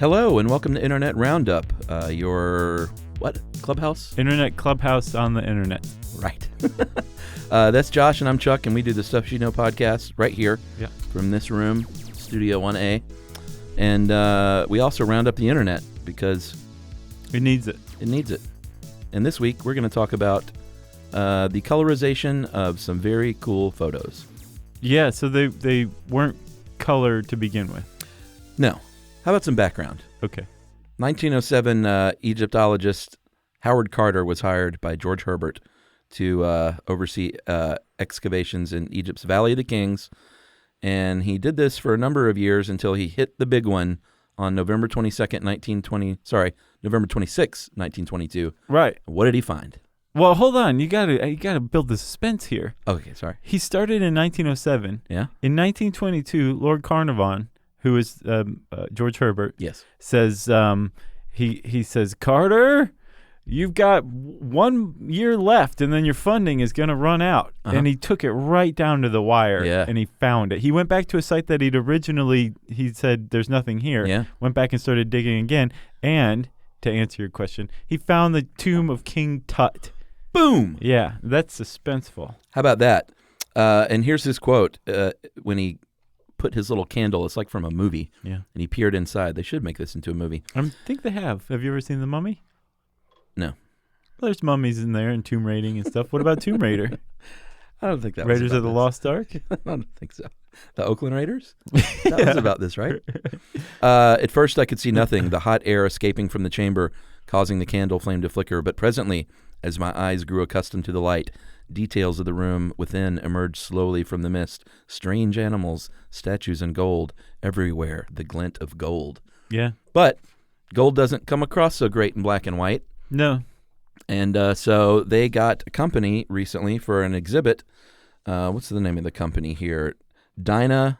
Hello and welcome to Internet Roundup, your, clubhouse? Internet clubhouse on the internet. Right. That's Josh and I'm Chuck, and we do the Stuff You Know podcast right here from this room, Studio 1A. And we also round up the internet because it needs it. It needs it. And this week we're going to talk about the colorization of some very cool photos. Yeah, so they weren't colored to begin with. No. How about some background? Okay. 1907, Egyptologist Howard Carter was hired by George Herbert to oversee excavations in Egypt's Valley of the Kings, and he did this for a number of years until he hit the big one on November 26th, 1922. Right. What did he find? Well, hold on. You gotta build the suspense here. Okay, sorry. He started in 1907. Yeah. In 1922, Lord Carnarvon, who is George Herbert, says he says, Carter, you've got 1 year left, and then your funding is going to run out. Uh-huh. And he took it right down to the wire, and he found it. He went back to a site that he said, there's nothing here. Yeah. Went back and started digging again. And to answer your question, he found the tomb of King Tut. Boom! Yeah, that's suspenseful. How about that? And here's his quote when he put his little candle, it's like from a movie, and he peered inside. They should make this into a movie. I think they have. Have you ever seen The Mummy? No. Well, there's mummies in there and tomb raiding and stuff. What about Tomb Raider? I don't think that Raiders was about of the this. Lost Ark? I don't think so. The Oakland Raiders? That was about this, right? At first, I could see nothing, the hot air escaping from the chamber, causing the candle flame to flicker. But presently, as my eyes grew accustomed to the light, details of the room within emerged slowly from the mist. Strange animals, statues in gold, everywhere the glint of gold. Yeah. But gold doesn't come across so great in black and white. No. And so they got a company recently for an exhibit. What's the name of the company here? Dynamichrome.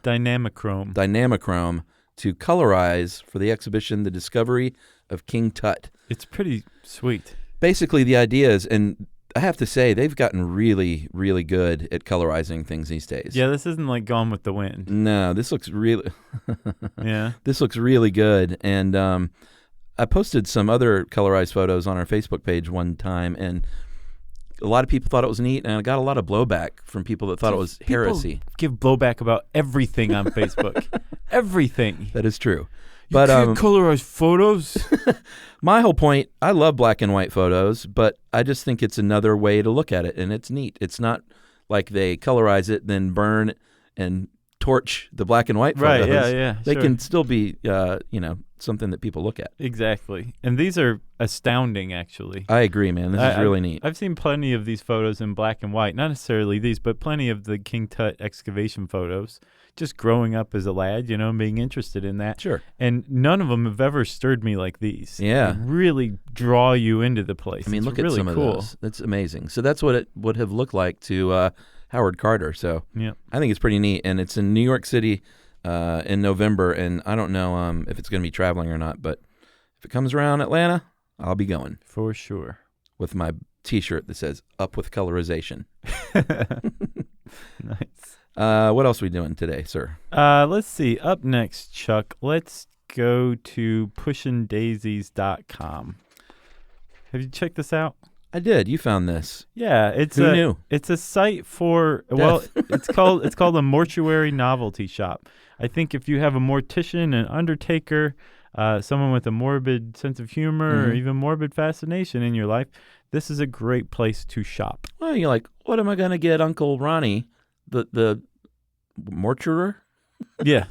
Dynamichrome to colorize for the exhibition The Discovery of King Tut. It's pretty sweet. Basically, the idea is, and I have to say, they've gotten really, really good at colorizing things these days. Yeah, this isn't like Gone with the Wind. No, this looks really yeah. This looks really good. And I posted some other colorized photos on our Facebook page one time, and a lot of people thought it was neat, and I got a lot of blowback from people that thought it was heresy. People give blowback about everything on Facebook. Everything. That is true. But can't colorize photos. My whole point, I love black and white photos, but I just think it's another way to look at it, and it's neat. It's not like they colorize it, then burn and torch the black and white photos. Right, yeah. They can still be, something that people look at. Exactly. And these are astounding, actually. I agree, man. This is really neat. I've seen plenty of these photos in black and white. Not necessarily these, but plenty of the King Tut excavation photos. Just growing up as a lad, being interested in that. Sure. And none of them have ever stirred me like these. Yeah. They really draw you into the place. I mean, it's look really at some cool. of those. That's amazing. So that's what it would have looked like to Howard Carter. So I think it's pretty neat. And it's in New York City in November. And I don't know if it's going to be traveling or not. But if it comes around Atlanta, I'll be going. For sure. With my T-shirt that says, Up with Colorization. Nice. What else are we doing today, sir? Let's see. Up next, Chuck, let's go to pushindaisies.com. Have you checked this out? I did. You found this. Yeah, Who knew? It's a site for it's called a mortuary novelty shop. I think if you have a mortician, an undertaker, someone with a morbid sense of humor, or even morbid fascination in your life, this is a great place to shop. Well, you're like, what am I going to get Uncle Ronnie, the mortuarer? Yeah,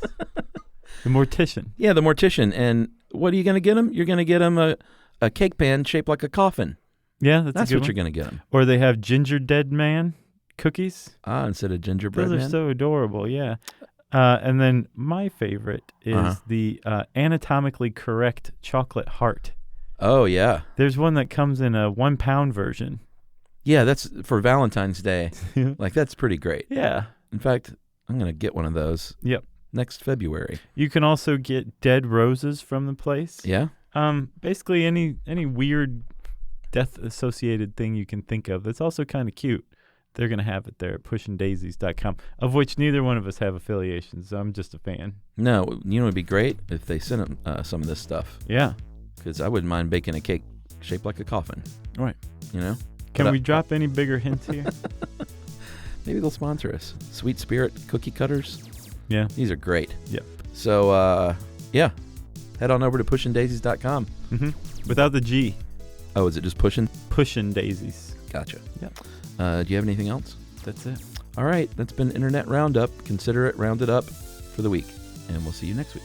the mortician. Yeah, the mortician. And what are you going to get him? You're going to get him a cake pan shaped like a coffin. Yeah, that's what you're going to get him. Or they have ginger dead man cookies. Instead of gingerbread man. Those are so adorable, yeah. And then my favorite is the anatomically correct chocolate heart. Oh, yeah. There's one that comes in a 1 pound version. Yeah, that's for Valentine's Day. Like, that's pretty great. Yeah. In fact, I'm going to get one of those. Yep. Next February. You can also get dead roses from the place. Yeah? Basically any weird death-associated thing you can think of. That's also kind of cute. they're going to have it there at pushanddaisies.com, of which neither one of us have affiliations, so I'm just a fan. No, you know it would be great if they sent some of this stuff. Yeah. Because I wouldn't mind baking a cake shaped like a coffin. Right. You know? Can we drop any bigger hints here? Maybe they'll sponsor us. Sweet Spirit cookie cutters. Yeah. These are great. Yep. So, yeah. Head on over to pushanddaisies.com. Mm-hmm. Without the G. Oh, is it just Pushin'? Pushin' Daisies. Gotcha. Yep. Do you have anything else? That's it. All right. That's been Internet Roundup. Consider it rounded up for the week. And we'll see you next week.